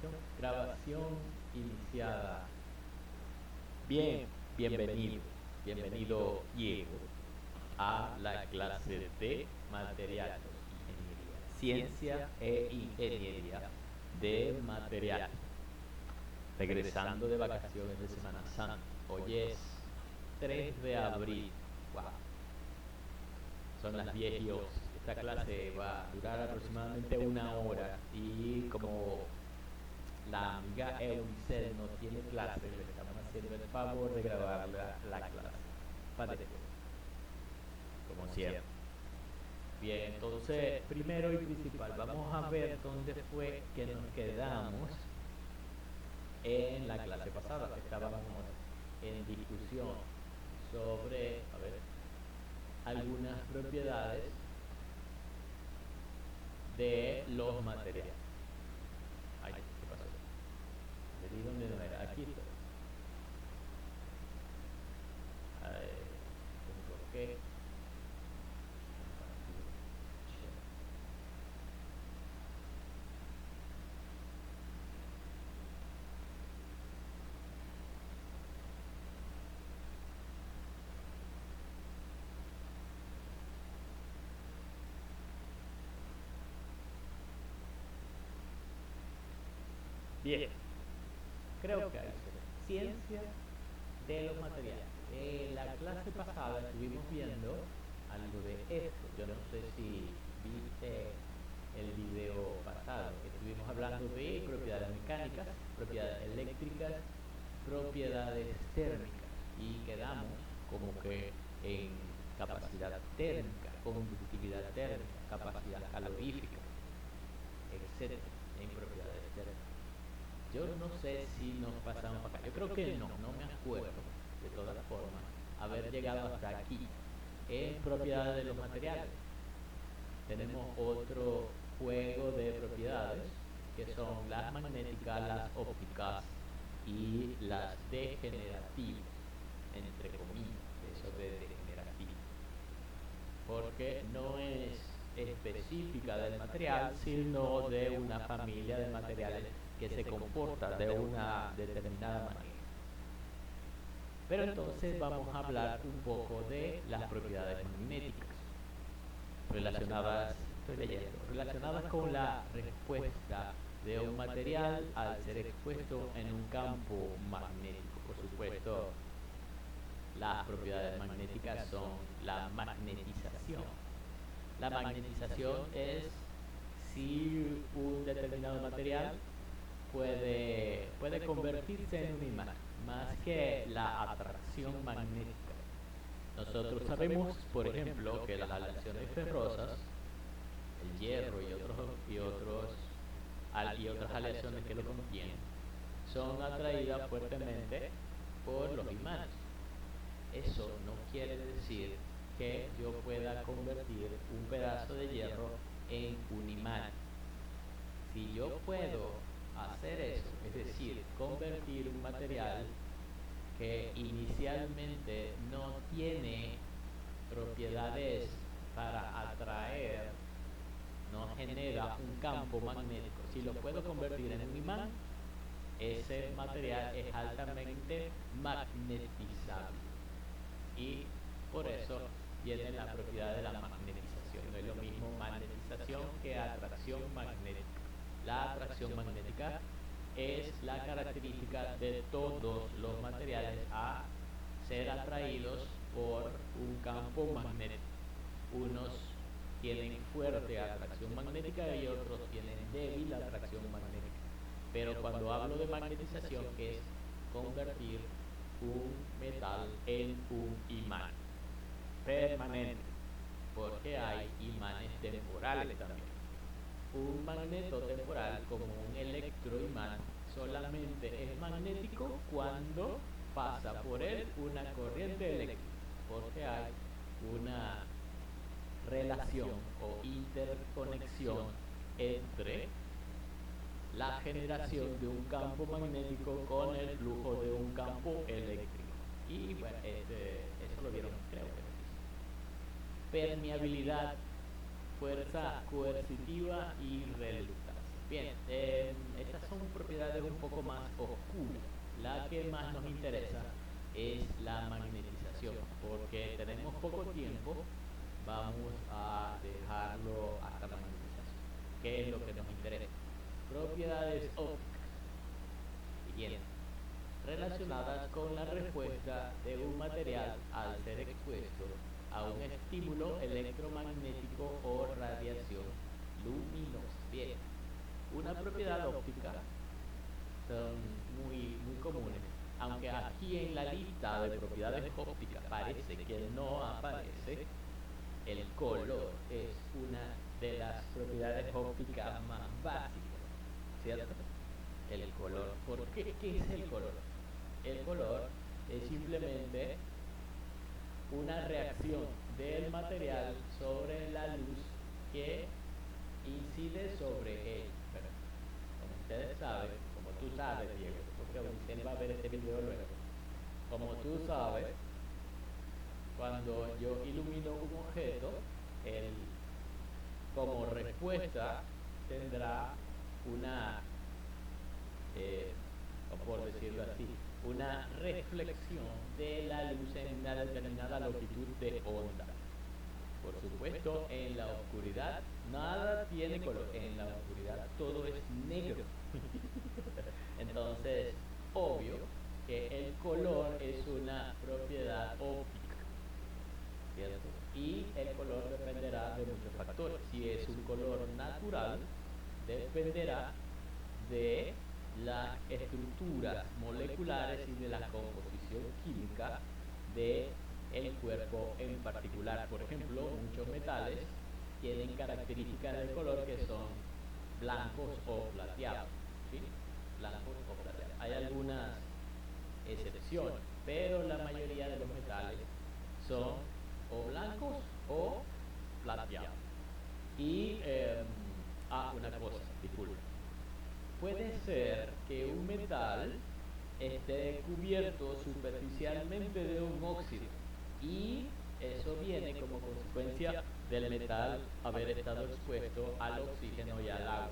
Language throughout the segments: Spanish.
grabación. Grabación iniciada. Bien, bienvenido. Bienvenido, Diego, a la clase de materiales, ingeniería, ciencia e ingeniería de materiales. Regresando de vacaciones de Semana Santa. Hoy es 3 de abril. Wow. Son las 10:11. Esta clase va a durar aproximadamente 1 hora y como la amiga Eunice no tiene clase, le estamos haciendo el favor de grabar la clase para después, como siempre. Bien, entonces, primero y principal, vamos a ver dónde fue que nos quedamos en la clase pasada. Estábamos en discusión sobre, a ver, algunas propiedades de los materiales. Ay, ¿qué pasó? Le di donde no era, aquí estoy. ¿Por qué? Bien, creo que hay ciencia de los materiales. En la clase pasada estuvimos viendo algo de esto. Yo no sé si viste el video pasado. Estuvimos hablando de propiedades mecánicas, propiedades eléctricas, propiedades térmicas y quedamos como que en capacidad térmica, conductividad térmica, capacidad calorífica, etcétera, en propiedades térmicas. Yo no sé si nos pasamos para acá. Yo creo que no me acuerdo, de todas formas, haber llegado hasta aquí. En propiedades de los materiales. Tenemos otro juego de propiedades, que son las magnéticas, las ópticas y las degenerativas, entre comillas, eso de degenerativo. Porque no es específica del material, sino de una familia de materiales que se comporta de una determinada manera. Pero entonces vamos a hablar un poco de las propiedades magnéticas relacionadas, estoy leyendo, relacionadas con la respuesta de un material al ser expuesto en un campo magnético. Por supuesto, las propiedades magnéticas son la magnetización. La magnetización es si un determinado material puede convertirse en un imán, más que la atracción magnética. Nosotros sabemos, por ejemplo, que las aleaciones ferrosas, el hierro y otras aleaciones que lo contienen, son atraídas fuertemente por los imanes. Eso no quiere decir que yo pueda convertir un pedazo de hierro en un imán. Si yo puedo hacer eso, es decir, convertir un material que inicialmente no tiene propiedades para atraer, no genera un campo magnético, si lo puedo convertir en un imán, ese material es altamente magnetizable y por eso tiene la propiedad de la magnetización. No es lo mismo magnetización que atracción magnética. La atracción magnética es la característica de todos los materiales a ser atraídos por un campo magnético. Unos tienen fuerte atracción magnética y otros tienen débil atracción magnética. Pero cuando hablo de magnetización es convertir un metal en un imán permanente, porque hay imanes temporales también. Un magneto temporal, como un electroimán, solamente es magnético cuando pasa por él una corriente eléctrica, porque hay una relación o interconexión entre la generación de un campo magnético con el flujo de un campo eléctrico. Y bueno, eso lo vieron, creo que permeabilidad, fuerza coercitiva y reluctancia. Bien, estas son propiedades un poco más oscuras. La que más nos interesa es la magnetización, porque tenemos poco tiempo, vamos a dejarlo hasta magnetización. ¿Qué es lo que nos interesa? Propiedades ópticas. Siguiente. Relacionadas con la respuesta de un material al ser expuesto a un estímulo electromagnético o radiación luminosa. Bien, una propiedad óptica son muy comunes, aunque aquí en la lista de propiedades ópticas parece que no aparece, el color es una de las propiedades ópticas más básicas, ¿cierto? El color. ¿Por qué? ¿Qué es el color? El color es simplemente una reacción del material sobre la luz que incide sobre él. Pero, como ustedes saben, como tú sabes, Diego, porque usted va a ver este video luego. Como tú sabes, cuando yo ilumino un objeto, él como respuesta tendrá una, eh, o por decirlo así, una reflexión de la luz en una determinada longitud de onda. Por supuesto, en la oscuridad nada tiene color, en la oscuridad todo es negro. Entonces, obvio que el color es una propiedad óptica, ¿cierto? Y el color dependerá de muchos factores. Si es un color natural, dependerá de las estructuras moleculares y de la composición química de el cuerpo en particular. Por ejemplo, muchos metales tienen características de color que son blancos o plateados, ¿sí? Blancos o plateados. Hay algunas excepciones, pero la mayoría de los metales son o blancos o plateados. Y, una cosa, disculpe. Puede ser que un metal esté cubierto superficialmente de un óxido y eso viene como consecuencia del metal haber estado expuesto al oxígeno y al agua.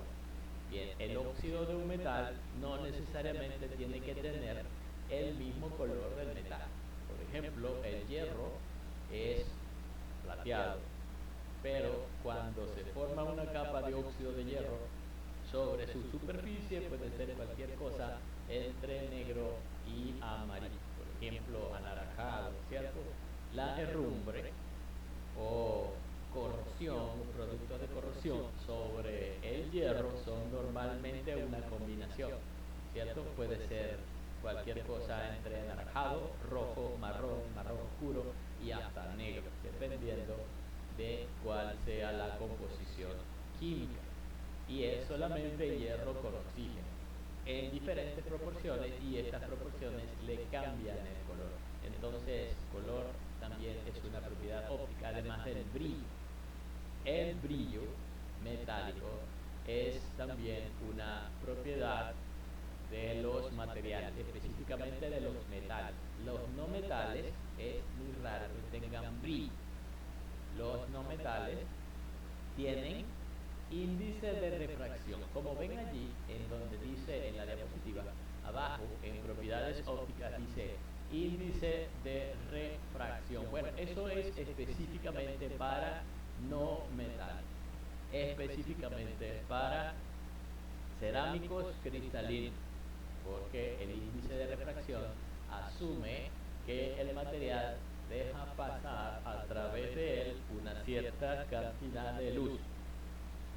Bien, el óxido de un metal no necesariamente tiene que tener el mismo color del metal. Por ejemplo, el hierro es plateado, pero cuando se forma una capa de óxido de hierro sobre su superficie puede ser cualquier cosa entre negro y amarillo, por ejemplo anaranjado, ¿cierto? La herrumbre o corrosión, productos de corrosión sobre el hierro son normalmente una combinación, ¿cierto? Puede ser cualquier cosa entre anaranjado, rojo, marrón, marrón oscuro y hasta negro, dependiendo de cuál sea la composición química. Y es solamente hierro con oxígeno en diferentes proporciones y estas proporciones le cambian el color. Entonces, color también es una propiedad óptica, además del brillo. El brillo metálico es también una propiedad de los materiales, específicamente de los metales. Los no metales es muy raro que tengan brillo. Los no metales tienen índice de refracción. Como ven allí, en donde dice en la diapositiva, abajo, en propiedades ópticas, dice índice de refracción. Bueno, eso es específicamente para no metal, específicamente para cerámicos cristalinos, porque el índice de refracción asume que el material deja pasar a través de él una cierta cantidad de luz.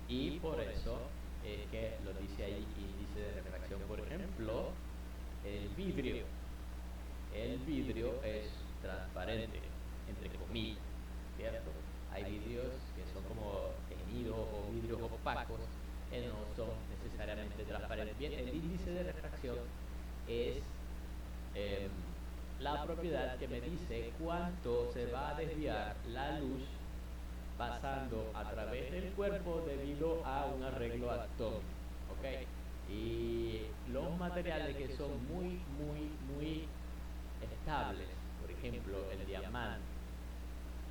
Y por eso es que lo dice ahí índice de refracción. Por ejemplo, el vidrio. El vidrio es transparente, entre comillas, ¿cierto? Hay vidrios que son como teñidos o vidrios opacos que no son necesariamente transparentes. Bien, el índice de refracción es la propiedad que me dice cuánto se va a desviar la luz pasando a través del cuerpo debido a un arreglo atómico, ¿ok? Y los materiales que son muy estables, por ejemplo, el diamante,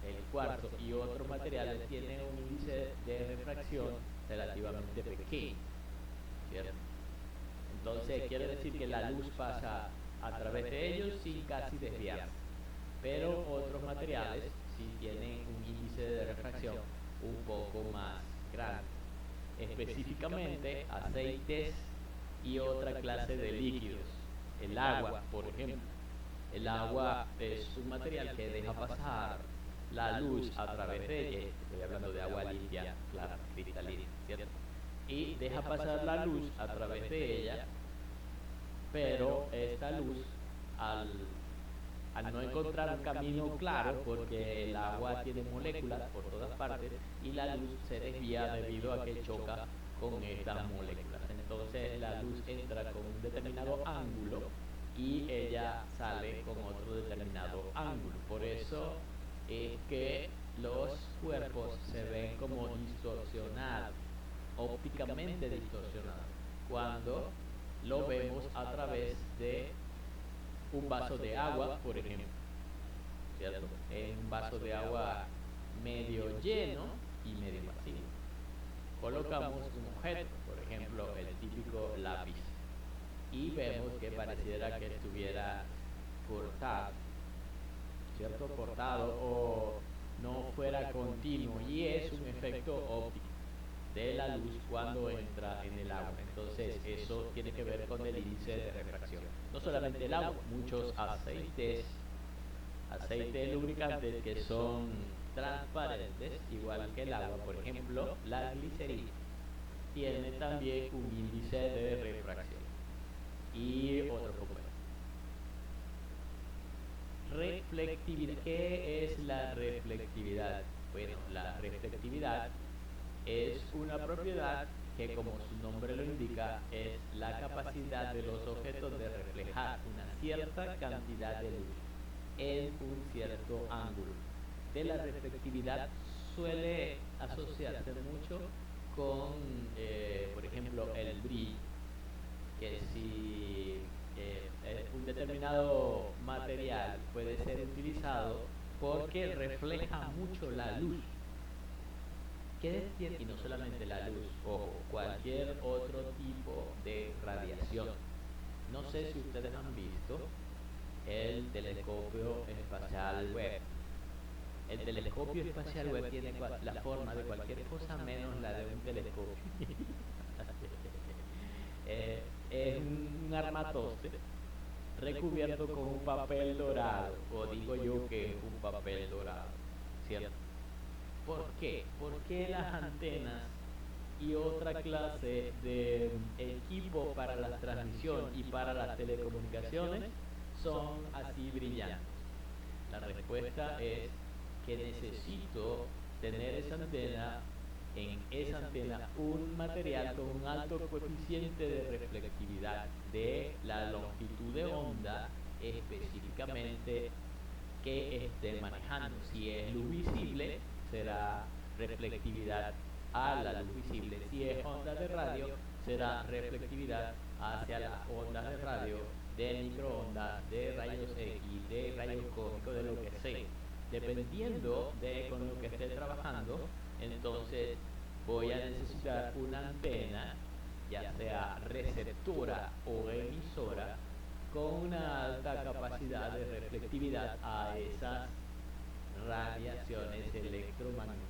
el cuarzo y otros materiales tienen un índice de refracción relativamente pequeño, ¿cierto? Entonces quiere decir que la luz pasa a través de ellos sin casi desviarse. Pero otros materiales sí tienen un índice de refracción un poco más grande. Específicamente aceites y otra clase de líquidos. El agua, por ejemplo. El agua es un material que deja pasar la luz a través de ella. Estoy hablando de agua limpia, clara, cristalina, ¿cierto? Y deja pasar la luz a través de ella, pero esta luz, al, al no encontrar un camino claro, porque el agua tiene moléculas por todas partes, y la luz se desvía debido a que choca con estas moléculas. Entonces la luz entra con un determinado ángulo y ella sale con otro determinado ángulo. Por eso es que los cuerpos se ven como distorsionados, ópticamente distorsionados, cuando lo vemos a través de un vaso de agua, por ejemplo, ¿cierto? En un vaso de agua medio lleno y medio vacío. Colocamos un objeto, por ejemplo, el típico lápiz, y vemos que pareciera que estuviera cortado, ¿cierto? Cortado o no fuera continuo, y es un efecto óptico de la luz cuando entra en el agua. Entonces eso tiene que ver con el índice de refracción. No solamente el agua, muchos aceites lubricantes que son transparentes, igual que el agua. Por ejemplo, la glicerina tiene también un índice de refracción y otro compuesto. Reflectividad. ¿Qué es la reflectividad? Bueno, la reflectividad es una propiedad que, como su nombre lo indica, es la capacidad de los objetos de reflejar una cierta cantidad de luz en un cierto ángulo. De la reflectividad suele asociarse mucho con, por ejemplo, el brillo, que si un determinado material puede ser utilizado porque refleja mucho la luz. Y no solamente la luz, ojo, cualquier otro tipo de radiación. No sé si ustedes han visto el telescopio espacial Webb. El telescopio espacial Webb tiene la forma de cualquier cosa menos la de un telescopio. Es un armatoste recubierto con un papel dorado, o digo yo que es un papel dorado, ¿cierto? ¿Por qué? Porque las antenas y otra clase de equipo para la transmisión y para las telecomunicaciones son así brillantes? La respuesta es que necesito tener en esa antena un material con un alto coeficiente de reflectividad de la longitud de onda específicamente que esté manejando. Si es luz visible, será reflectividad a la luz visible. Si es onda de radio, será reflectividad hacia las ondas de radio, de microondas, de rayos X, de rayos cósmicos, de lo que sea. Dependiendo de con lo que esté trabajando, entonces voy a necesitar una antena, ya sea receptora o emisora, con una alta capacidad de reflectividad a esas radiaciones electromagnéticas.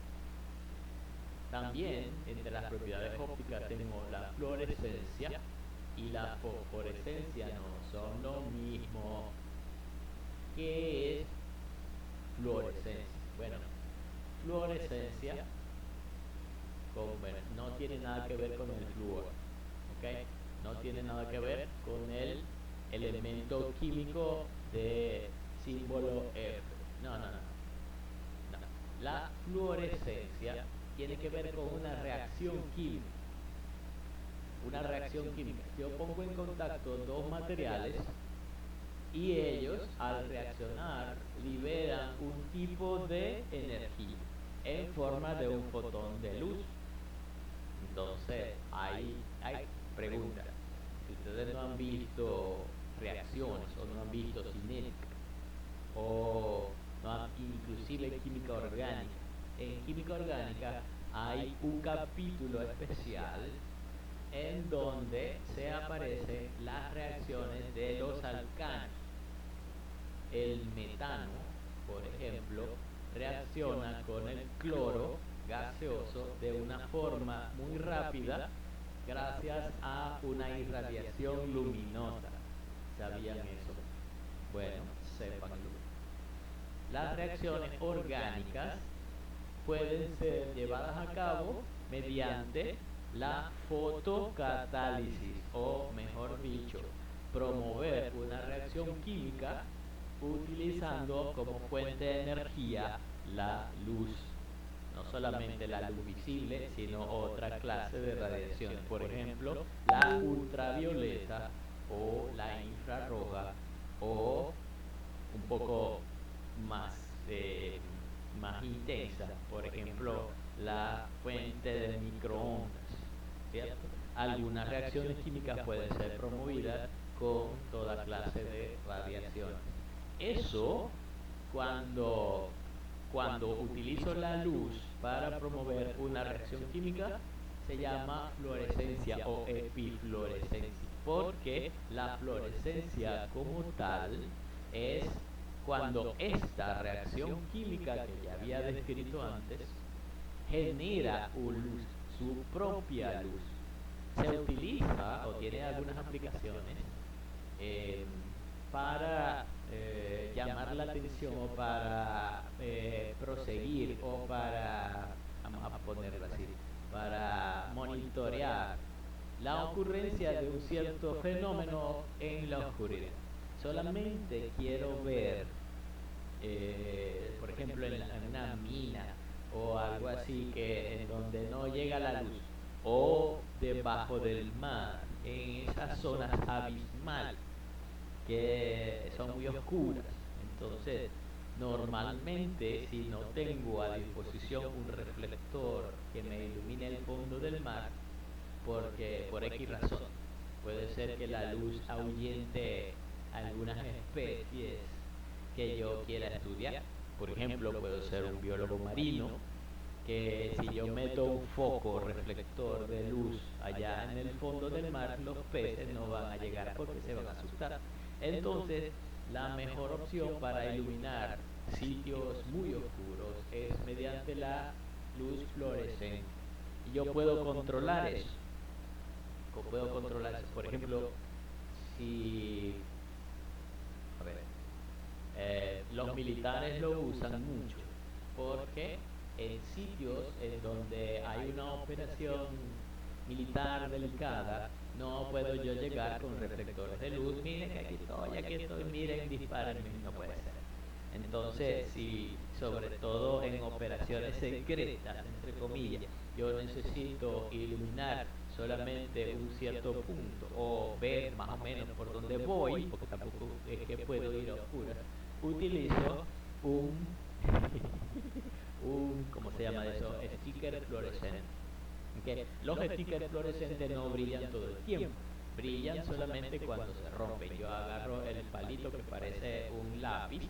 También entre las propiedades ópticas tenemos la fluorescencia y la fosforescencia. No son lo mismo. ¿Qué es fluorescencia? Bueno, fluorescencia no tiene nada que ver con el flúor, ¿ok? No tiene nada que ver con el elemento químico de símbolo F. No, no, no, no. La fluorescencia tiene que ver con una reacción química. Una reacción química. Yo pongo en contacto dos materiales y ellos, al reaccionar, liberan un tipo de energía en forma de un fotón de luz. Entonces, hay preguntas. Si ustedes no han visto reacciones o no han visto cinética o no han, inclusive química orgánica, en química orgánica hay un capítulo especial en donde se aparecen las reacciones de los alcanos. El metano, por ejemplo, reacciona con el cloro gaseoso de una forma muy rápida gracias a una irradiación luminosa. ¿Sabían eso? Bueno, sépanlo. Las reacciones orgánicas pueden ser llevadas a cabo mediante la fotocatálisis, o mejor dicho, promover una reacción química utilizando como fuente de energía la luz. No solamente la luz visible, sino otra clase de radiaciones. Por ejemplo, la ultravioleta o la infrarroja, o un poco más, más intensa, por ejemplo, la fuente de microondas, ¿cierto? Algunas reacciones químicas pueden ser promovidas con toda clase de radiaciones. Eso, cuando, cuando utilizo la luz para promover una reacción química, se llama fluorescencia o epifluorescencia, porque la fluorescencia como tal es cuando esta reacción química que ya había descrito antes genera luz, su propia luz. Se utiliza o tiene algunas aplicaciones eh, para llamar la atención, o para proseguir, o para, vamos a ponerlo así, para monitorear la ocurrencia de un cierto fenómeno en la oscuridad. Solamente quiero ver, por ejemplo, en una mina o algo así, que en donde no llega la luz, o debajo del mar, en esas zonas abismales que son muy oscuras. Entonces, normalmente, si no tengo a disposición un reflector que me ilumine el fondo del mar, porque por X razón, puede ser que la luz ahuyente algunas especies que yo quiera estudiar. Por ejemplo, puedo ser un biólogo marino, que si yo meto un foco reflector de luz allá en el fondo del mar, los peces no van a llegar porque se van a asustar. Entonces, la mejor opción para iluminar sitios muy oscuros es mediante la luz fluorescente. Y yo puedo controlar eso. Puedo controlar eso. Por ejemplo, si a ver, los militares lo usan mucho, porque en sitios en donde hay una operación militar delicada, no puedo yo llegar con reflectores de luz. Miren que aquí estoy, miren, dispárenme, no puede ser. Entonces, si sobre todo en operaciones secretas, entre comillas, yo necesito iluminar solamente un cierto punto, o ver más o menos por dónde voy, porque tampoco es que puedo ir a oscuras, utilizo un, ¿cómo se llama eso? Sticker fluorescente. ¿Okay? Los stickers fluorescentes no brillan todo el tiempo, brillan solamente cuando se rompen. Yo agarro el palito que parece un lápiz,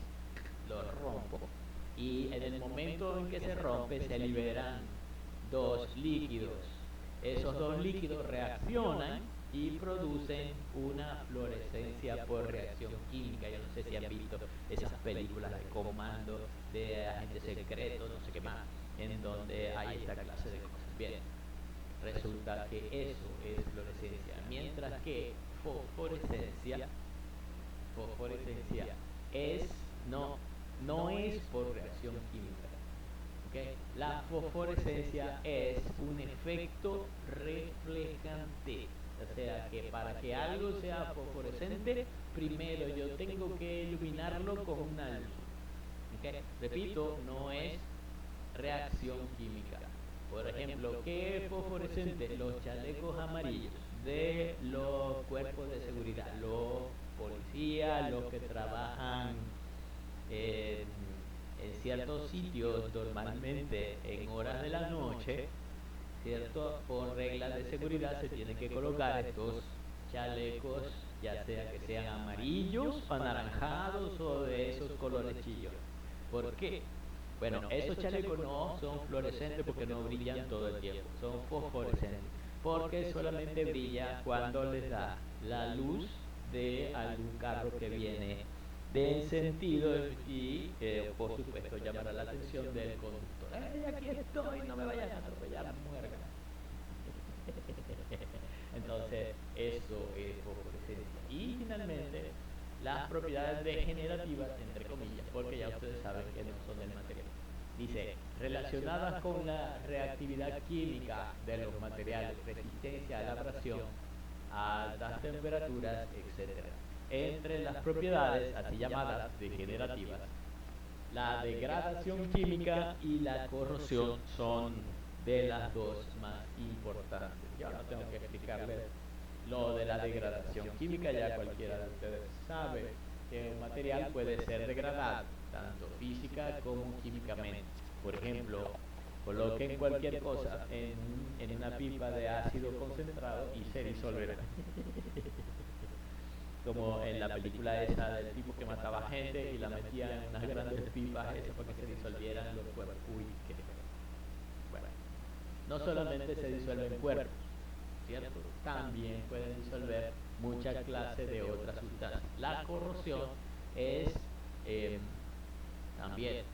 lo rompo, y en el momento en que se rompe se liberan dos líquidos. Esos dos líquidos reaccionan y producen una fluorescencia por reacción química. Yo no sé si han visto esas películas de comando, de agentes secretos, no sé qué más, en donde hay esta clase de cosas. Bien, resulta que eso es fluorescencia, mientras que fosforescencia es, no es por reacción química. ¿Okay? La fosforescencia es un efecto reflejante. O sea que para que algo sea fosforescente, primero yo tengo que iluminarlo con una luz. ¿Okay? Repito, no es reacción química. Por ejemplo, ¿qué es fosforescente? Los chalecos amarillos de los cuerpos de seguridad, los policías, los que trabajan en, en ciertos sitios, normalmente en horas de la noche, ¿cierto? Por reglas de seguridad se tienen que colocar estos chalecos, ya sea que sean amarillos, anaranjados o de esos colores chillos. ¿Por qué? Bueno, esos chalecos no son fluorescentes porque no brillan todo el tiempo, son fosforescentes. porque solamente brilla cuando les da la luz de algún carro que viene de sentido y por supuesto llamará la atención del conductor. ¡Hey, aquí estoy! No me vayan a atropellar, muerga. Entonces, eso es fosforescencia. Y finalmente, las propiedades degenerativas, entre comillas, porque ya ustedes saben que no son del material. Dice, relacionadas con la reactividad química de los materiales, resistencia a la abrasión, a altas temperaturas, etc. Entre las propiedades, así llamadas degenerativas, la degradación química y la corrosión son de las dos más importantes. Yo no tengo que explicarles lo de la degradación química, ya cualquiera de ustedes sabe que un material puede ser degradado, tanto física como químicamente. Por ejemplo, coloquen cualquier cosa en una pipa de ácido concentrado y se disolverá. Como en la película esa del tipo que mataba gente y la metía en unas grandes pipas esas para que se disolvieran los cuerpos. Uy, qué bueno. No solamente se disuelven cuerpos, ¿cierto? También pueden disolver muchas clases de otras sustancias. La corrosión es también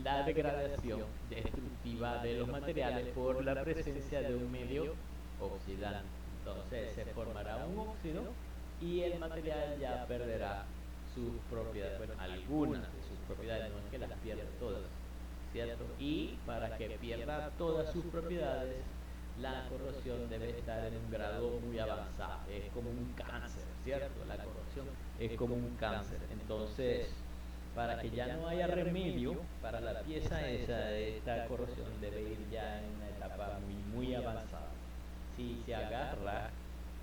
la degradación destructiva de los materiales por la presencia de un medio oxidante. Entonces se formará un óxido y el material ya perderá sus propiedades, bueno, algunas de sus propiedades, no es que las pierda todas, ¿cierto? Y para que pierda todas sus propiedades, la corrosión debe estar en un grado muy avanzado, es como un cáncer, ¿cierto? La corrosión es como un cáncer. Entonces, para que ya no haya remedio para la pieza esa, esta corrosión debe ir ya en una etapa muy avanzada. Si se agarra,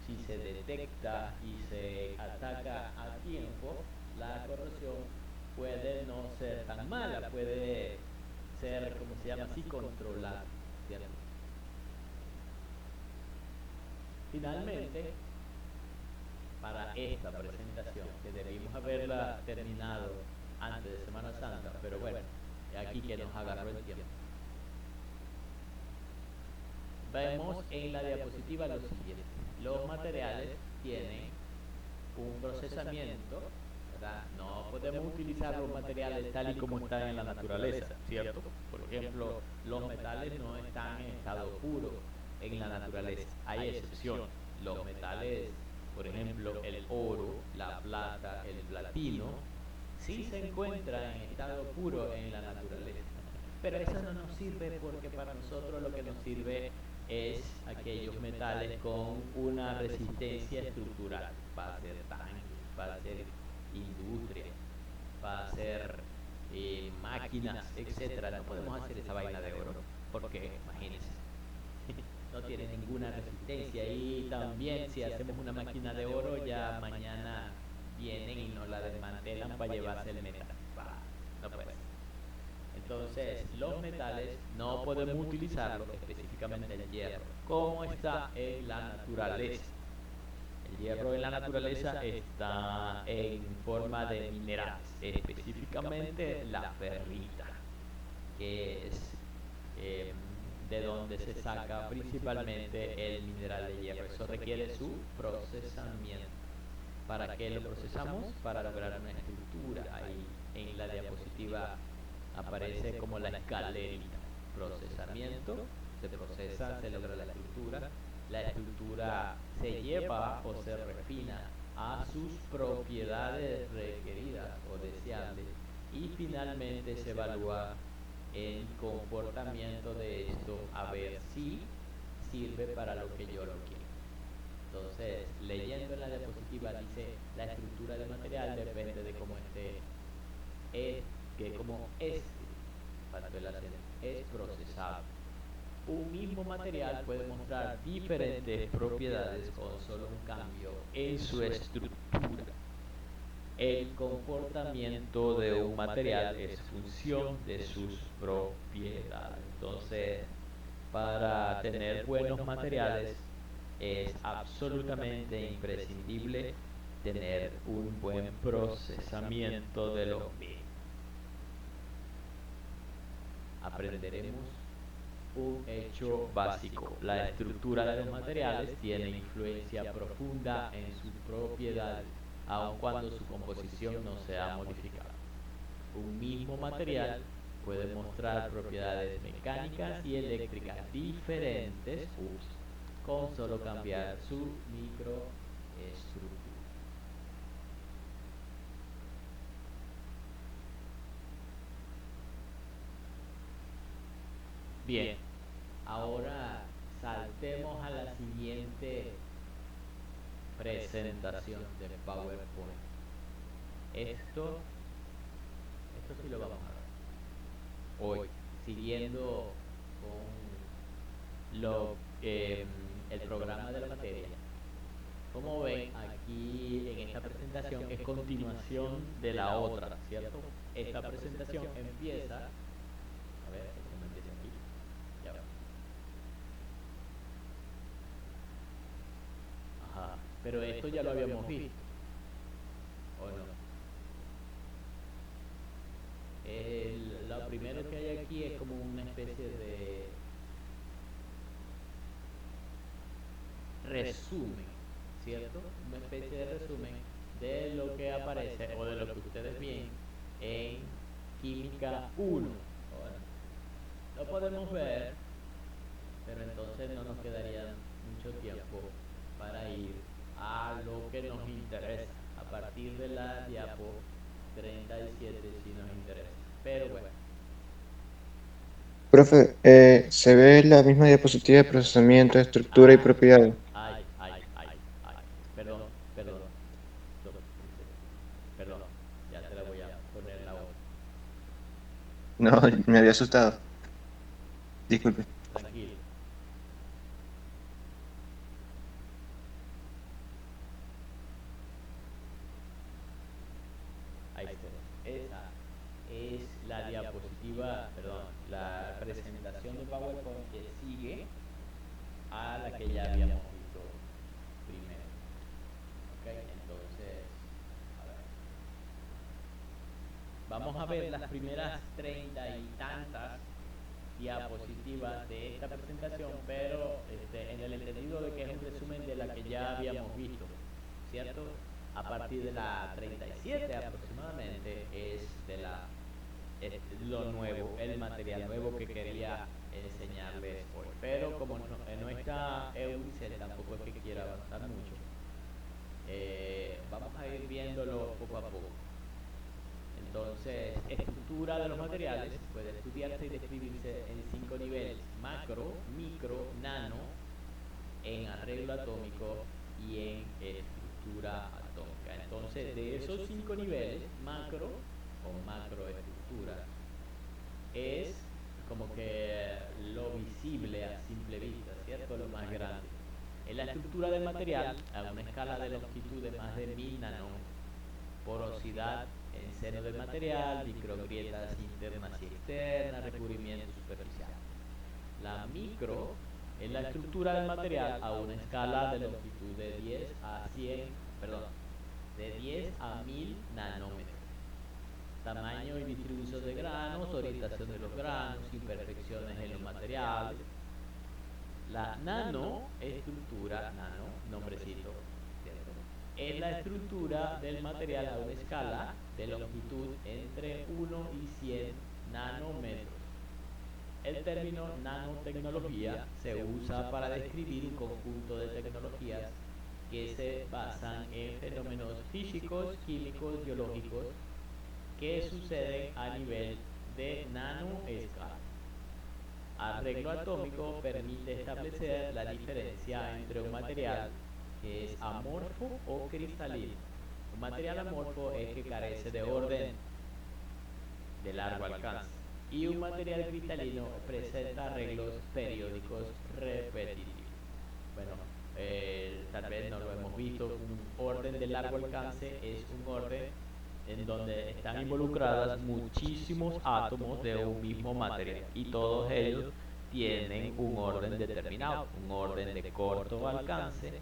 si se detecta y se ataca a tiempo, la corrosión puede no ser tan mala, puede ser, como se llama así, controlada, ¿cierto? Finalmente, para esta presentación, que debimos haberla terminado antes de Semana Santa, pero bueno, aquí que nos agarró el tiempo. Vemos en la diapositiva lo siguiente. Los materiales tienen un procesamiento, ¿verdad? No podemos utilizar los materiales tal y como están en la naturaleza, ¿cierto? Por ejemplo, los metales no están en estado puro en la naturaleza. Hay excepciones. Los metales, por ejemplo, el oro, la plata, el platino, sí se encuentran en estado puro en la naturaleza. Pero eso no nos sirve porque para nosotros lo que nos sirve es aquellos metales con una resistencia estructural. Va a ser tanques, va a ser industria, va a ser máquinas, etcétera. No podemos hacer esa vaina de oro porque, imagínense, no tiene ninguna resistencia. Y también si hacemos una máquina de oro, ya mañana vienen y nos la desmantelan para llevarse el metal. No puede ser. Entonces, los metales no podemos utilizarlos, específicamente el hierro, como está en la naturaleza. El hierro en la naturaleza está en forma de minerales, específicamente la ferrita, que es de donde se saca principalmente el mineral de hierro. Eso requiere su procesamiento. ¿Para qué lo procesamos? Para lograr una estructura. Ahí en la diapositiva aparece como la escalerita. Procesamiento, se procesa, se logra la estructura se lleva o se refina a sus propiedades requeridas o deseables y finalmente se evalúa el comportamiento de esto a ver si sirve para lo que yo lo quiero. Entonces, leyendo en la diapositiva dice la estructura del material depende de cómo esté, como faltó el acento, es procesado. Un mismo material puede mostrar diferentes propiedades con solo un cambio en su estructura. El comportamiento de un material es función de sus propiedades. Entonces, para tener buenos materiales es absolutamente imprescindible tener un buen procesamiento de los mismos. Aprenderemos un hecho básico. La estructura de los materiales tiene influencia profunda en sus propiedades, aun cuando su composición no sea modificada. Un mismo material puede mostrar propiedades mecánicas y eléctricas diferentes con solo cambiar su microestructura. Bien, ahora saltemos a la siguiente presentación de PowerPoint. Esto sí lo vamos a ver hoy, siguiendo con el programa de la materia. Como ven, aquí en esta presentación es continuación de la otra, ¿cierto? Esta presentación empieza, a ver, ¿cómo empieza aquí? Ya va. Ajá, pero esto ya lo habíamos visto, ¿o no? Lo primero que hay aquí es como una especie de resumen, ¿cierto? Una especie de resumen de lo que aparece o de lo que ustedes ven en Química 1. Ahora, lo podemos ver, pero entonces no nos quedaría mucho tiempo para ir a lo que nos interesa a partir de la diapo 37 si nos interesa. Pero bueno. Profe, se ve la misma diapositiva de procesamiento, estructura y propiedades. Ay. Perdón, perdón. Perdón. Ya te la voy a poner la otra. No, me había asustado. Disculpe. Tranquilo. Ahí está. Esa es la diapositiva, perdón, la presentación de PowerPoint que sigue a la que ya habíamos visto primero. Ok, entonces, a ver. Vamos a ver las primeras 30 y tantas diapositivas de esta presentación, pero en el entendido de que es un resumen de la que ya habíamos visto, ¿cierto? A partir de la 37 aproximadamente es de lo nuevo, el material nuevo que quería enseñarles hoy. Pero como no está Eunice, tampoco es que quiera avanzar mucho, vamos a ir viéndolo poco a poco. Entonces, estructura de los materiales puede estudiarse y describirse en 5 niveles: macro, micro, nano, en arreglo atómico y en estructura atómica. Entonces, de esos 5 niveles, macro o macroestructura es como que lo visible a simple vista, ¿cierto? Lo más grande. En la estructura del material, a una escala de longitud de más de 1000 nanómetros, porosidad en seno del material, microgrietas internas y externas, recubrimiento superficial. La micro es la estructura del material a una escala de longitud de 10 a 100, perdón, de 10 a 1000 nanómetros. Tamaño y distribución de granos, orientación de los granos, imperfecciones en los materiales. La nanoestructura, nombrecito, ¿cierto? Es la estructura del material a una escala de longitud entre 1 y 100 nanómetros. El término nanotecnología se usa para describir un conjunto de tecnologías que se basan en fenómenos físicos, químicos, biológicos que suceden a nivel de nanoescala. Arreglo atómico permite establecer la diferencia entre un material que es amorfo o cristalino. Un material amorfo es que carece de orden de largo alcance, y un material cristalino presenta arreglos periódicos repetitivos. Bueno, tal vez no lo hemos visto. Un orden de largo alcance es un orden en donde están involucradas muchísimos átomos de un mismo material y todos ellos tienen un orden determinado. Un orden de corto alcance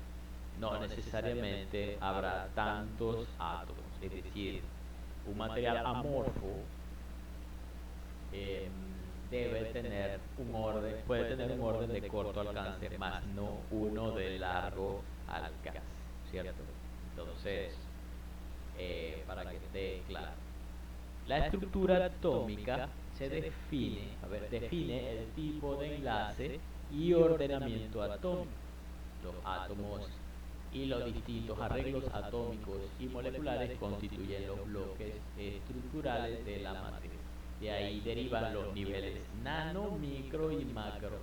no necesariamente habrá tantos átomos, es decir, un material amorfo debe tener un orden, puede tener un orden de corto alcance, más no uno de largo alcance, ¿cierto? Entonces, para que esté claro, la estructura atómica se define, a ver, define el tipo de enlace y ordenamiento atómico. Los átomos y los distintos arreglos atómicos y moleculares constituyen los bloques estructurales de la materia. De ahí derivan los niveles nano, micro y macro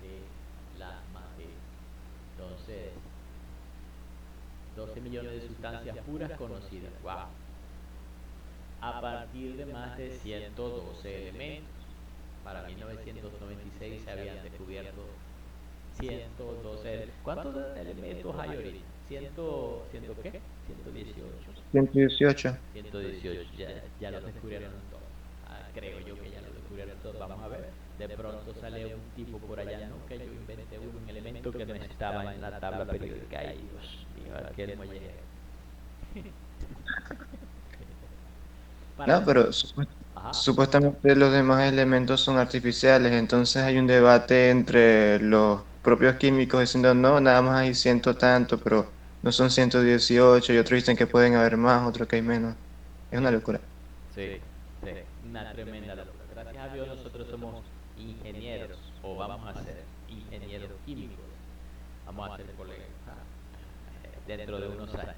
de la materia. Entonces, 12 millones de sustancias puras conocidas. ¡Wow! A partir de más de 112 elementos. Para 1996 se habían descubierto 112. ¿Cuántos elementos hay ahorita? ¿100 qué? 118. 118. 118, ya los descubrieron todos. Creo yo que ya los descubrieron todos. Vamos a ver. De pronto sale un tipo por allá, ¿no? Que yo inventé un elemento que no estaba en la tabla periódica. Ay, Dios mío, aquel muelle. No, Para. pero Ajá. supuestamente los demás elementos son artificiales, entonces hay un debate entre los propios químicos diciendo no, nada más hay ciento tanto, pero no son 118 y otros dicen que pueden haber más, otros que hay menos. Es una Sí, locura. sí, sí. Una tremenda locura. Gracias a Dios nosotros somos ingenieros, o vamos a ser ingenieros químicos. Vamos a ser colegas dentro de unos años.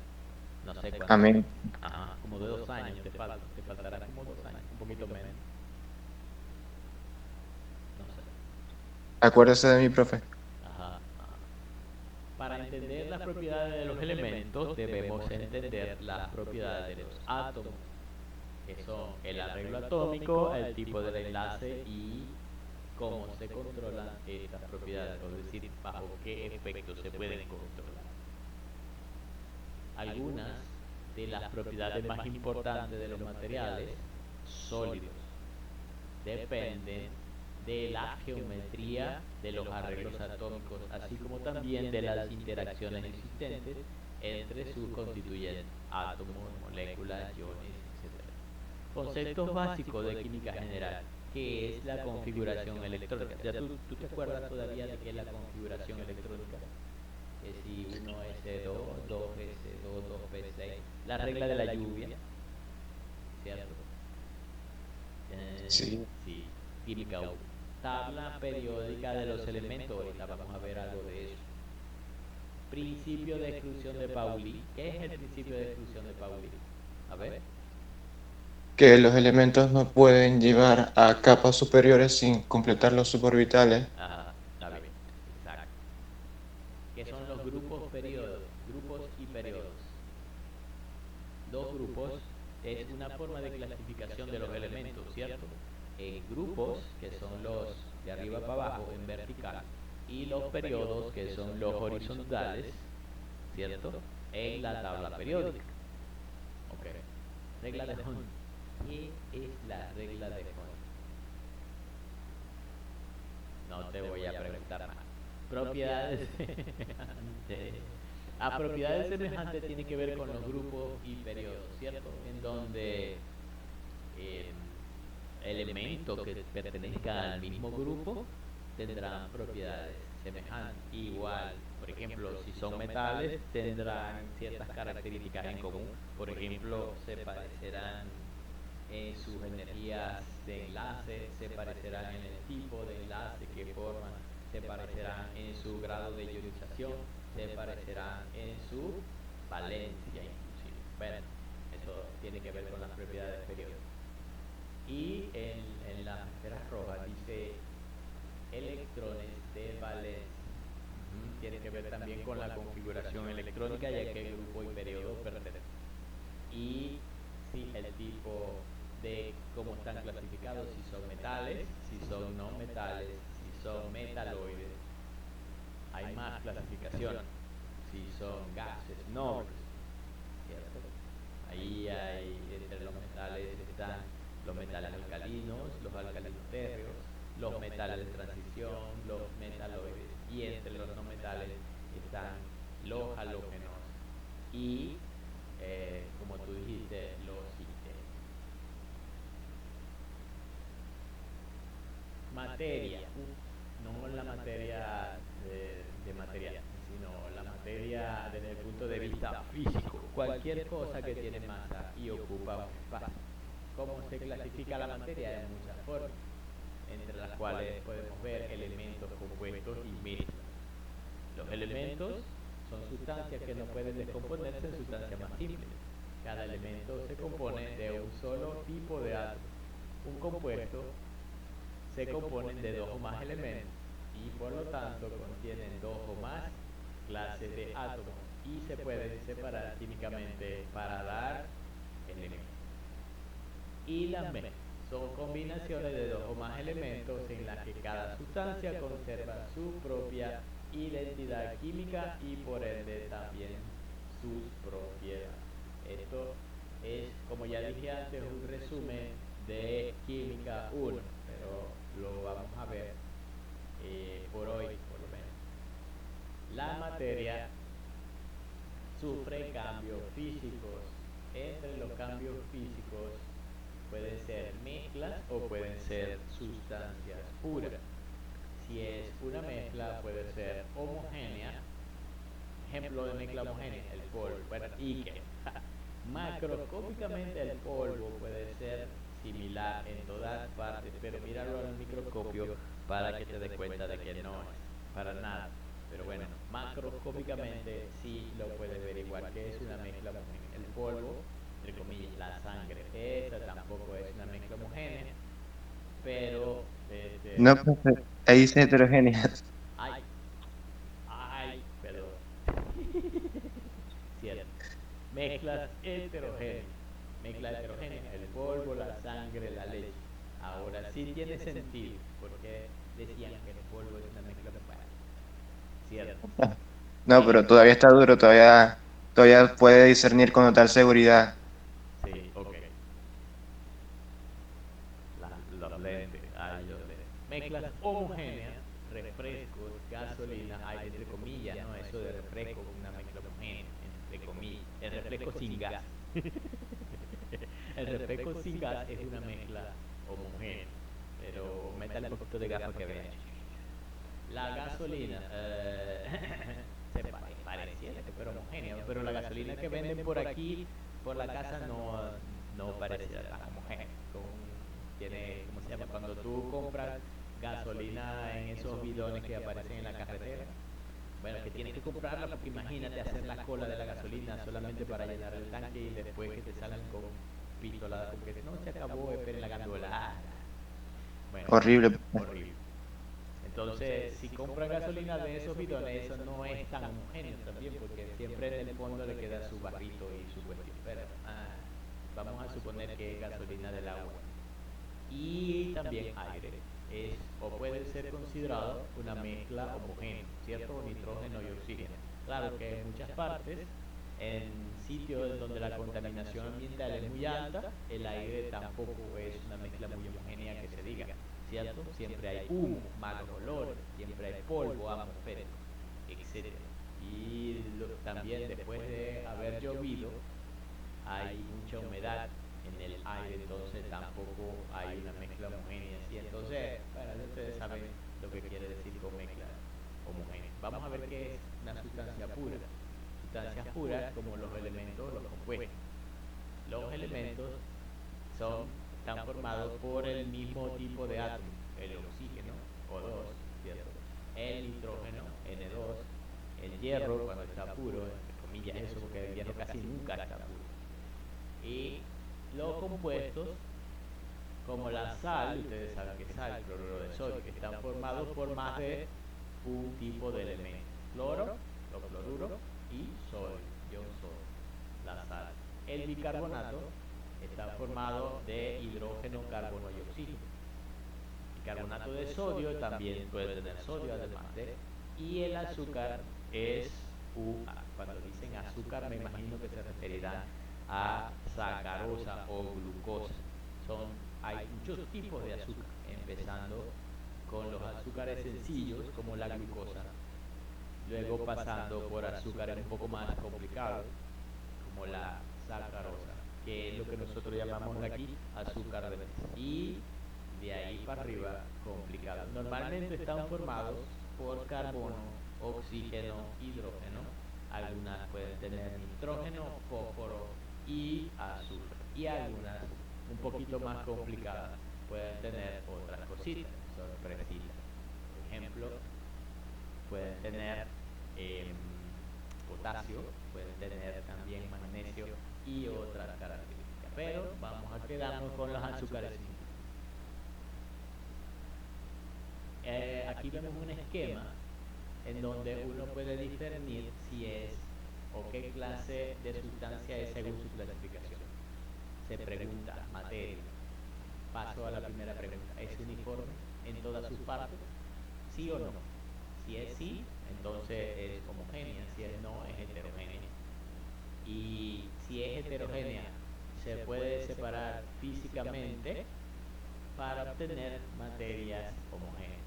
No sé cuánto. Amén. Ajá, como de 2 años te falta. Te faltará como 2 años, un poquito menos. No sé. Acuérdese de mi profe. Ajá, ajá. Para entender las propiedades de los elementos debemos entender las propiedades de los átomos, que son el arreglo atómico, el tipo del enlace y cómo se controlan estas propiedades, es decir, bajo qué efectos se pueden controlar. Algunas de las propiedades más importantes de los materiales sólidos dependen de la geometría de los arreglos atómicos, así como también de las interacciones existentes entre sus constituyentes, átomos, moléculas, iones, etc. Conceptos básicos de química general, que es la configuración electrónica. Ya tú te acuerdas todavía de qué es la configuración electrónica, que si 1s2, 2s2, 2p6, la regla de la lluvia, ¿cierto? Sí. Sí, química 1. Tabla periódica de los elementos, ahorita vamos a ver algo de eso. Principio de exclusión de Pauli. ¿Qué es el principio de exclusión de Pauli? A ver. Que los elementos no pueden llevar a capas superiores sin completar los suborbitales. Ajá, está bien. Exacto. ¿Qué son los grupos periodos? Grupos y periodos. Los grupos es una forma de clasificación de los elementos, ¿cierto? Grupos, que son los de arriba para abajo en vertical, y los periodos, que son los horizontales, ¿cierto? En la tabla periódica. Ok. Regla de Hund. ¿Qué es la regla de Hund? No te voy a preguntar más. Propiedades semejantes. A propiedades semejantes tiene que ver con los grupos y periodos, ¿cierto? En donde eh, elementos que pertenezcan al mismo grupo tendrán propiedades semejantes. Igual, por ejemplo, si son metales, tendrán ciertas características en común. Por ejemplo, se parecerán en sus energías de enlace, se parecerán en el tipo de enlace que forman, se parecerán en su grado de ionización, se parecerán en su valencia inclusive. Bueno, eso tiene que ver con las propiedades periódicas. Y en las esferas rojas dice electrones de valencia. Tiene que ver también con la configuración electrónica, ya que el grupo y periodo pertenecen. Y sí, el tipo de cómo están clasificados, si son metales, si son no metales, si son metaloides. Hay más clasificación, si son gases nobles, ¿cierto? Ahí hay, entre los metales están los metales alcalinos, los alcalinos térreos, los metales de transición, los metaloides, y entre los no metales están los halógenos y, como tú dijiste, los íteros. materia, no la materia de material, sino la materia desde el punto de vista físico, cualquier cosa que tiene masa y ocupa un espacio. ¿Cómo se clasifica la materia? Hay muchas formas, entre las cuales podemos ver elementos, compuestos y mezclas. Los elementos son sustancias que no pueden descomponerse en sustancias más simples. Cada elemento se compone de un solo tipo de átomo. Un compuesto se compone de dos o más elementos y por lo tanto contienen dos o más clases de átomos y se pueden separar químicamente para dar elementos. Y las mezclas son combinaciones de dos o más elementos en las que cada sustancia conserva su propia identidad química y por ende también sus propiedades. Esto es, como ya dije antes, un resumen de Química 1, pero lo vamos a ver por hoy, por lo menos. La materia sufre cambios físicos. Entre los cambios físicos pueden ser mezclas o pueden ser sustancias puras. Si es una mezcla, puede ser homogénea. Ejemplo de mezcla homogénea, el polvo. Bueno, y que macroscópicamente el polvo puede ser similar en todas partes, pero míralo al microscopio para que te des cuenta de que no es para nada. Pero bueno, macroscópicamente sí lo puedes ver igual, que es una mezcla homogénea. El polvo, entre comillas, la sangre, esa tampoco es una mezcla homogénea, pero No, profe, ahí dice heterogéneas. ay, ay, perdón, cierto. Mezclas heterogéneas. Mezcla heterogénea, el polvo, la sangre, la leche. Ahora sí tiene sentido, porque decían que el polvo es una mezcla homogénea. Cierto. No, pero todavía está duro, todavía puede discernir con total seguridad. Sí, ok. Los lentes, ay, los lentes. Mezclas homogéneas, refrescos, gasolina, hay entre comillas, ¿no? Eso de refresco, una mezcla homogénea, entre comillas. El refresco sin gas. El refresco sin gas es una mezcla homogénea, pero métale un poquito de gas para que vean. La gasolina pareciera que fuera homogénea, pero la gasolina que venden por aquí, por la casa, no pareciera tan homogénea. Tiene, ¿cómo se llama? Cuando tú compras gasolina en esos bidones que aparecen en la carretera, bueno, que tienes que comprarla porque imagínate hacer la cola de la gasolina solamente para llenar el tanque y después que te salen con pistola, porque no se acabó, esperen la gandola. Bueno, Horrible. horrible. Entonces, si compran gasolina de esos bidones, eso no es tan homogéneo también, porque siempre en el fondo le queda su barrito y su cuestión. Pero vamos a suponer que es gasolina del agua. Y también aire es o puede ser considerado una mezcla homogénea, ¿cierto? Nitrógeno y oxígeno. Claro que en muchas partes, en sitios donde la contaminación ambiental es muy alta, el aire tampoco es una mezcla muy homogénea que se diga, ¿cierto? Siempre hay humo, malos olores, siempre hay polvo atmosférico, etc. Y también después de haber llovido, hay mucha humedad en el aire, entonces tampoco hay una mezcla homogénea. ¿Sí? Entonces, bueno, ustedes saben lo que quiere decir con mezcla homogénea. Vamos a ver qué es una sustancia pura. Sustancias puras como los elementos, los compuestos. Los elementos están formados por el mismo tipo de átomo, el oxígeno, O2, ¿cierto? El nitrógeno, N2, el hierro cuando está puro, entre comillas eso, porque el hierro casi nunca está puro. Y los compuestos, como la sal, ustedes saben que sal, cloruro de sodio, que están formados por más de un tipo de elemento. Cloro, los cloruros, y sodio, ion sodio, la sal. El bicarbonato está formado de hidrógeno, carbono y oxígeno. El carbonato de sodio también puede tener sodio además de, y el azúcar es cuando dicen azúcar me imagino que se referirán a sacarosa o glucosa. Hay muchos tipos de azúcar, empezando con los azúcares sencillos como la glucosa, luego pasando por azúcares un poco más complicados como la sacarosa, que es lo que nosotros llamamos aquí azúcar de mesa, y de ahí para arriba complicado. Normalmente están formados por carbono, oxígeno, hidrógeno. Algunas pueden tener nitrógeno, fósforo y azufre. Y algunas, un poquito más complicadas, pueden tener otras cositas, sorpresitas. Por ejemplo, pueden tener em, potasio, pueden tener también magnesio y otras características. Pero vamos a quedarnos con los azúcares simples. Aquí vemos un esquema en donde uno puede discernir si es o qué clase de sustancia es según su clasificación. Se pregunta, materia. Paso a la primera pregunta. ¿Es uniforme en todas sus partes? ¿Sí o no? Si es sí, entonces es homogénea. Si es no, es heterogénea. Y si es heterogénea, se puede separar físicamente para obtener materias homogéneas.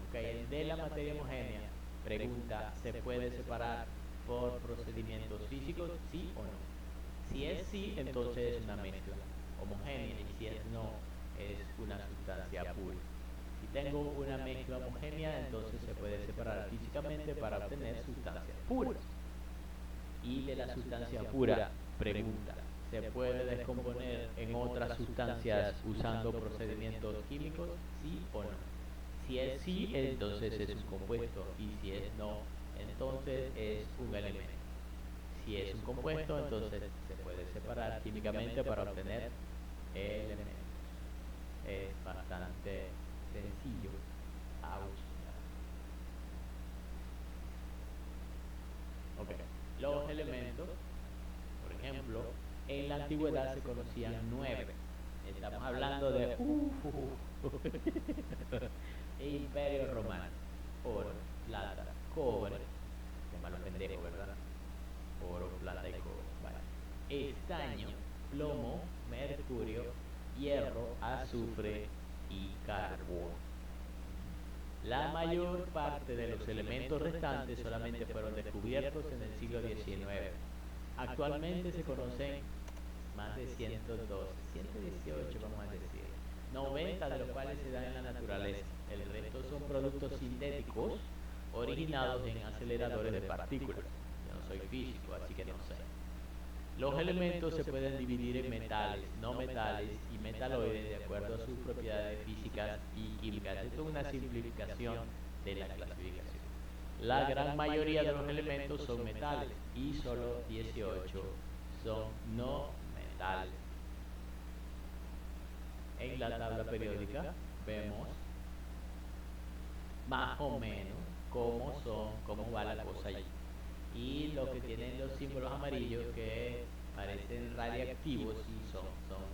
Okay. De la materia homogénea, pregunta, ¿se puede separar por procedimientos físicos? ¿Sí o no? Si es sí, entonces es una mezcla homogénea, y si es no, es una sustancia pura. Si tengo una mezcla homogénea, entonces se puede separar físicamente para obtener sustancias puras. Y de la sustancia pura, pregunta, ¿se puede descomponer en otras sustancias usando procedimientos químicos? ¿Sí o no? Si es sí, entonces es un compuesto, y si es no, entonces es un elemento. Si es un compuesto, entonces se puede separar químicamente para obtener elementos. Es bastante sencillo. Ouch. Ok. Los elementos, por ejemplo, en la antigüedad se conocían 9. Estamos hablando de Imperio Romano. Oro, plata, cobre. Qué malo pendejo, ¿verdad? Oro, plata y cobre. Vale. Estaño, plomo, mercurio, hierro, azufre y carbón. La mayor parte de los elementos restantes solamente fueron descubiertos en el siglo XIX. Actualmente se conocen más de 112, 118 vamos a decir, 90 de los cuales se dan en la naturaleza. El resto son productos sintéticos originados en aceleradores de partículas. Yo no soy físico, así que no sé. Los elementos se pueden dividir en metales, no metales y metaloides de acuerdo a sus propiedades físicas y químicas. Esto es una simplificación de la clasificación. La gran mayoría de los elementos son metales y solo 18 son no metales. En la tabla periódica vemos más o menos cómo va la cosa allí. Y lo que tienen los símbolos amarillos que parecen radiactivos y son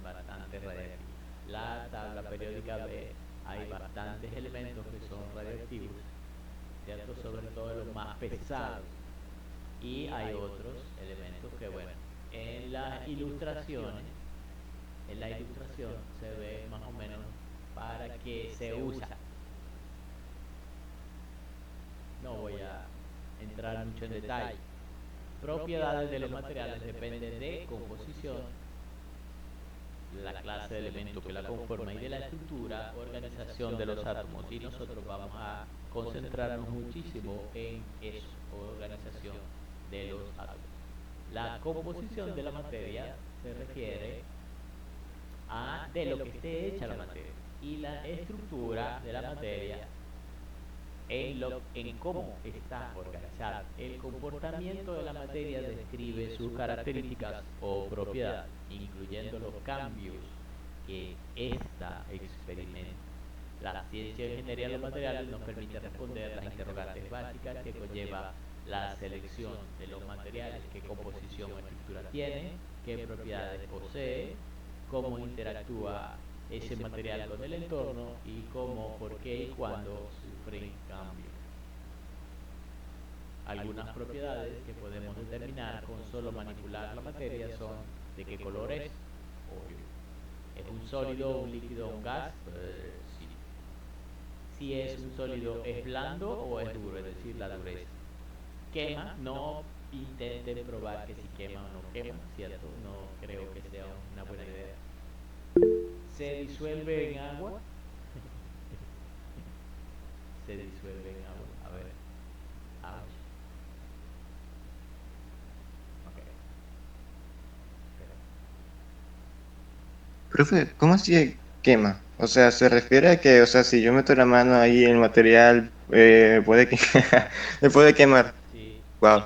bastante radiactivos. La tabla periódica ve, hay bastantes elementos que son radiactivos, ¿cierto? Sobre todo los más pesados. Y hay otros elementos que, bueno, en las ilustraciones, en la ilustración se ve más o menos para qué se usa. No voy a entrar mucho en detalle. Propiedades de los materiales dependen de composición, la clase de elemento que la conforma y de la estructura, organización de los átomos. Y nosotros vamos a concentrarnos muchísimo en eso, organización de los átomos. La composición de la materia se refiere a de lo que esté hecha la materia, y la estructura de la materia en cómo está organizada. El comportamiento de la materia describe sus características o propiedades, incluyendo los cambios que ésta experimenta. La ciencia de ingeniería de los materiales nos permite responder las interrogantes básicas que conlleva la selección de los materiales, qué composición o estructura tiene, qué propiedades posee, cómo interactúa ese material con el entorno y cómo, por qué y cuándo sufren cambios. Algunas propiedades que podemos determinar con solo manipular la materia son de qué color es, obvio. ¿Es un sólido, un líquido, un gas? Sí. Si es un sólido, ¿es blando o es duro? Es decir, la dureza. ¿Quema? No intenten probar que si quema o no quema, ¿cierto? No creo que sea una buena idea. ¿Se disuelve en agua? se disuelve en agua. A ver, ouch. Ok, espera. Profe, ¿cómo así que quema? O sea, se refiere a que, o sea, si yo meto la mano ahí en el material, puede que me puede quemar. Sí, Wow.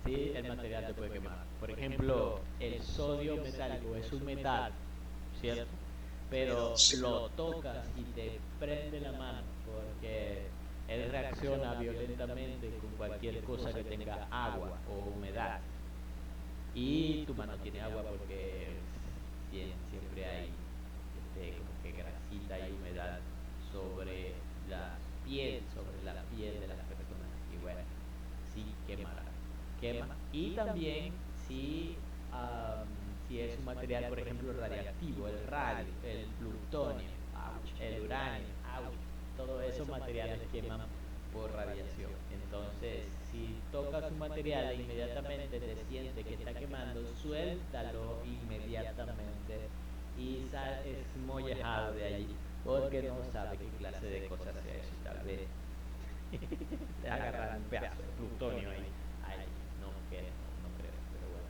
sí, el material te puede quemar. Por ejemplo, el sodio metálico es un metal, ¿cierto? Pero lo tocas y te prende la mano porque él reacciona violentamente con cualquier cosa que tenga agua o humedad. Y tu mano tiene agua porque siempre hay como que grasita y humedad sobre la sobre la piel de las personas. Y bueno, sí quemará, quema. Y también si, am, si es un material, por ejemplo, radiactivo, el radio, el plutonio, ouch, el uranio, ouch, todos esos materiales queman por radiación. Entonces, si tocas un material e inmediatamente te siente que está quemando, suéltalo inmediatamente y sal esmollejado de allí, porque no sabe qué clase de cosas sea eso. Tal vez te agarrar un pedazo de plutonio ahí. Ay, no, que no, no creo, pero bueno.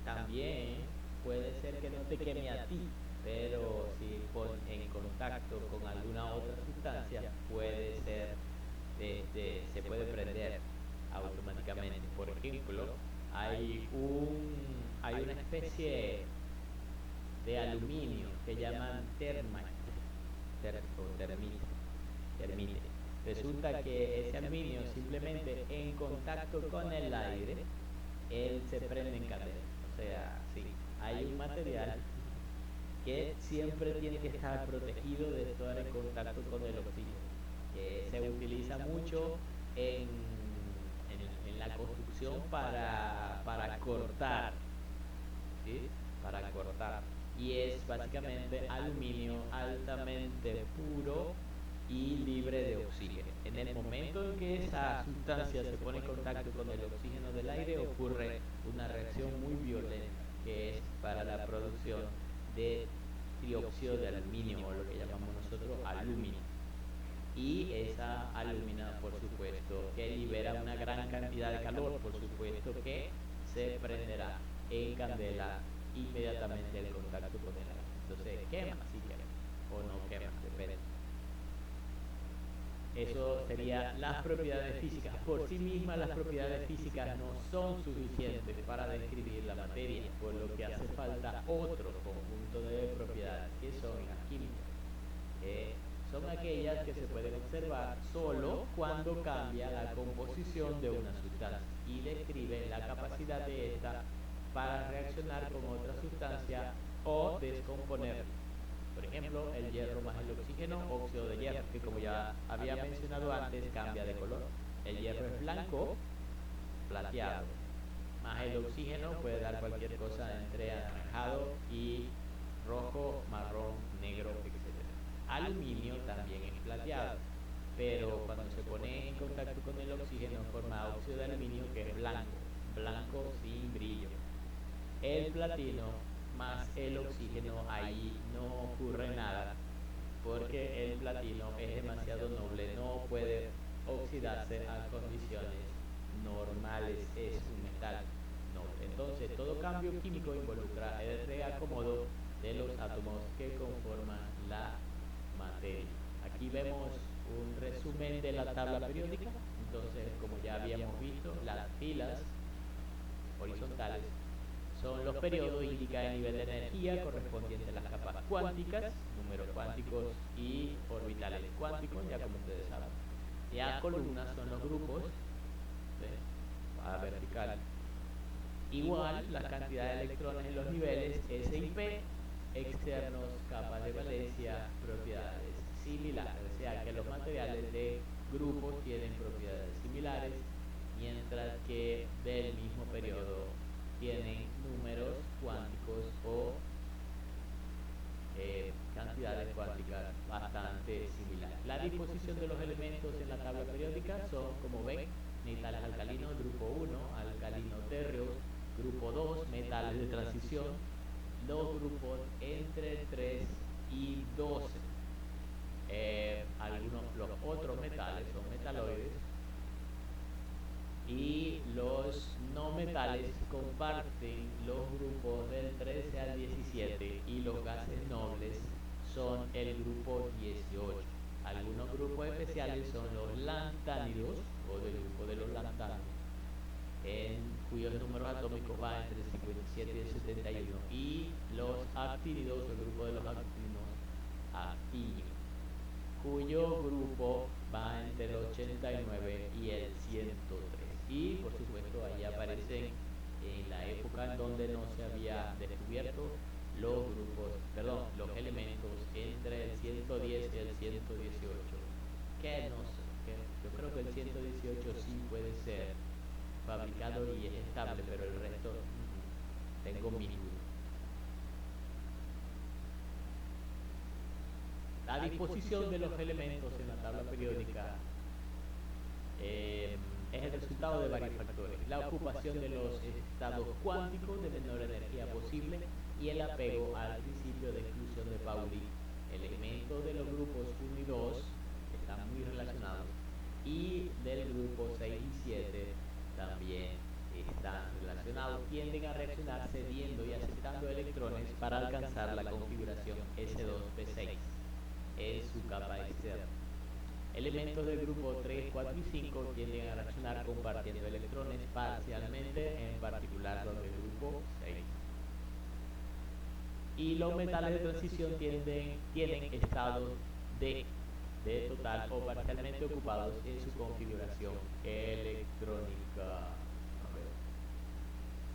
También puede ser que no te queme a ti, pero si en contacto con alguna otra sustancia, puede ser, se puede prender automáticamente. Por ejemplo, hay una especie de aluminio que llaman termite. Resulta que ese aluminio simplemente en contacto con el aire, él se prende en candela. O sea, sí, hay un material que siempre tiene que estar protegido de estar en contacto con el oxígeno, que se utiliza mucho en la construcción para cortar, ¿sí? Para cortar. Y es básicamente aluminio altamente puro y libre de oxígeno. En el momento en que esa sustancia se pone en contacto con el oxígeno del aire, ocurre una reacción muy violenta, que es para la producción de trióxido de aluminio, o lo que llamamos nosotros aluminio. Y esa alumina, por supuesto, que libera una gran cantidad de calor, por supuesto que se prenderá en candela inmediatamente al contacto con el aire. Entonces, quema, sí quema, o no quema, depende. Eso sería las propiedades físicas. Por sí mismas las propiedades físicas no son suficientes para describir la materia, por lo que hace falta otro conjunto de propiedades, que son las químicas. Son aquellas que se pueden observar solo cuando cambia la composición de una sustancia y describen la capacidad de esta para reaccionar con otra sustancia o descomponerla. Por ejemplo, el hierro más el oxígeno, óxido de hierro, que como ya había mencionado antes, cambia de color. El hierro es blanco, plateado, más el oxígeno puede dar cualquier cosa entre anaranjado y rojo, marrón, negro, etcétera. Aluminio también es plateado, pero cuando se pone en contacto con el oxígeno forma óxido de aluminio que es blanco, blanco sin brillo. El platino más el oxígeno, ahí no ocurre nada, porque el platino es demasiado noble, no puede oxidarse a condiciones normales, es un metal noble. Entonces, todo cambio químico involucra el reacomodo de los átomos que conforman la materia. Aquí vemos un resumen de la tabla periódica. Entonces, como ya habíamos visto, las filas horizontales son los periodos, indica el nivel de energía correspondiente a las capas cuánticas, números cuánticos y orbitales cuánticos, ya como ustedes saben. Ya columnas son los grupos, ¿ves? A vertical. Igual la cantidad de electrones en los niveles S y P, externos, capas de valencia, propiedades similares. O sea que los materiales de grupos tienen propiedades similares, mientras que del mismo periodo tienen números cuánticos o cantidades cuánticas bastante similares. La disposición de los elementos en la tabla periódica son, como ven, metales alcalinos, grupo 1, alcalino térreos, grupo 2, metales de transición, los grupos entre 3 y 12. Los otros metales son metaloides y los no metales comparten los grupos del 13 al 17 y los gases nobles son el grupo 18. Algunos grupos especiales son los lantánidos o del grupo de los lantánidos, cuyos números atómicos van entre el 57 y el 71, y los actínidos, el grupo de los actínidos, cuyo grupo va entre el 89 y el 103. Y por supuesto ahí aparecen en la época en donde no se había descubierto los elementos entre el 110 y el 118, que no sé, yo creo que el 118 sí puede ser fabricado y es estable, pero el resto tengo mis dudas. La disposición de los elementos en la tabla periódica es el resultado de varios factores: la ocupación de los estados cuánticos de menor energía posible y el apego al principio de exclusión de Pauli. Elementos de los grupos 1 y 2 están muy relacionados, y del grupo 6 y 7 también están relacionados. Tienden a reaccionar cediendo y aceptando electrones para alcanzar la configuración S2P6 en su capa externa. Elementos del grupo 3, 4 y 5 tienden a reaccionar compartiendo electrones parcialmente, en particular los del grupo 6. Y los metales de transición tienen estados de total o parcialmente ocupados en su configuración electrónica.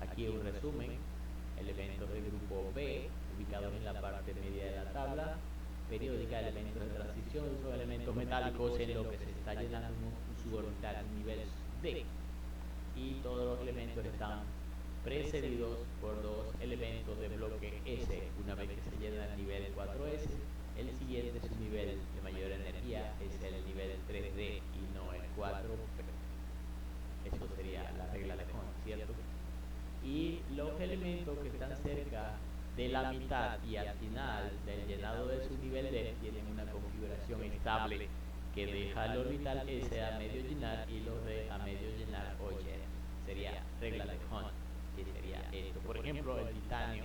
Aquí un resumen: elementos del grupo B, ubicados en la parte media de la tabla periódica. Elementos de transición son elementos metálicos en lo que se está llenando un suborbital en nivel D, y todos los elementos están precedidos por dos elementos de bloque S. Una vez que se llena el nivel 4S, el siguiente su nivel de mayor energía es el nivel 3D y no el 4P. Eso sería la regla de Hahn, ¿cierto? Y los elementos que están cerca de la mitad y al final del llenado de su nivel D tienen una configuración estable que deja el orbital S a medio llenar y los D a medio llenar o lleno. Sería regla de Hahn, que sería esto. Por ejemplo, el titanio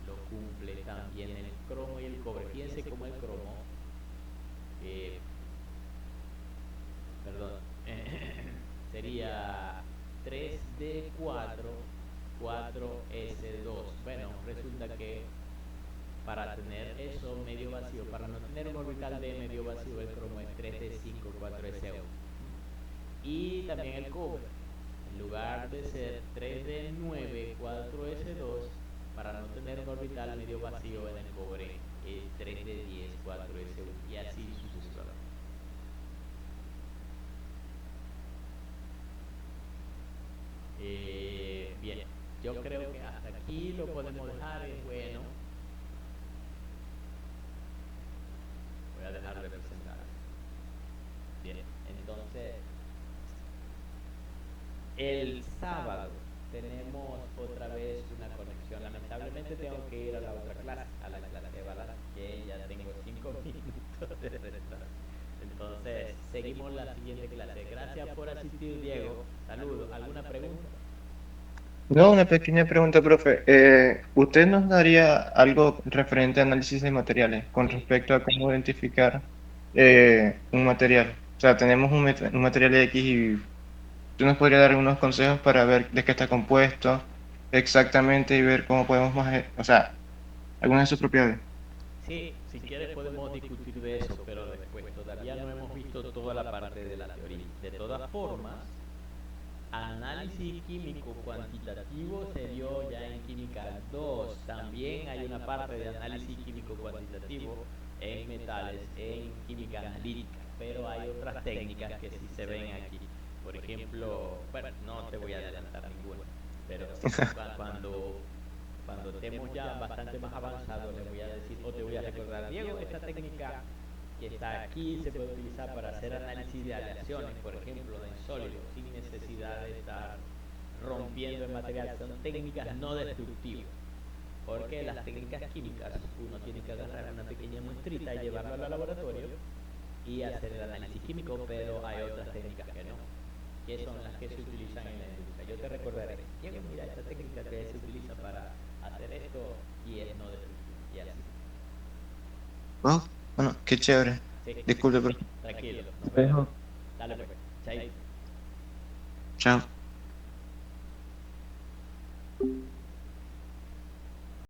lo cumple también el cromo y el cobre. Fíjense cómo el cromo, sería 3D4, 4S2. Bueno, resulta que para tener eso medio vacío, para no tener un orbital de medio vacío, el cromo es 3D5, 4S1. Y también el cobre, en lugar de ser 3D9, 4S2, para no tener un orbital medio vacío en el cobre, es 3D10, 4S1, y así sucesivamente. Bien, yo creo que hasta aquí lo podemos dejar. Es bueno. Voy a dejar de presentar. Bien, entonces el sábado tenemos otra vez una conexión. Lamentablemente tengo que ir a la otra clase, a la clase de balas, que ya tengo 5 minutos de retraso. Entonces seguimos la siguiente clase. Gracias por asistir, Diego. Saludos. ¿Alguna pregunta? No, una pequeña pregunta, profe. ¿Usted nos daría algo referente a análisis de materiales con Sí. respecto a cómo identificar un material? O sea, tenemos un material X y usted nos podría dar unos consejos para ver de qué está compuesto exactamente y ver cómo podemos más, o sea, algunas de sus propiedades. Sí, si quieres podemos discutir de eso, pero después todavía no hemos visto toda la parte de la teoría. De todas formas, análisis químico cuantitativo se dio ya en química 2. También hay una parte de análisis químico cuantitativo en metales, en química analítica, pero hay otras técnicas que sí se ven aquí. Por ejemplo, bueno, no te voy a adelantar ninguna, pero cuando estemos ya bastante más avanzados, les voy a decir, o te voy a recordar: Diego, esta técnica que está aquí se puede utilizar para hacer análisis de aleaciones, por ejemplo, en sólidos, sin necesidad de estar rompiendo el material. Son técnicas no destructivas, porque las técnicas químicas uno tiene que agarrar una pequeña muestrita y llevarla al laboratorio y hacer el análisis químico, pero hay otras técnicas que no, que son las que se utilizan en la industria. Yo te recordaré, Diego, mira esta técnica que se utiliza para hacer esto y es no destructivo, y así. Oh, bueno, qué chévere. Sí, Disculpe, pero... tranquilo, nos vemos. Dejo. Dale pues, chai. Chao.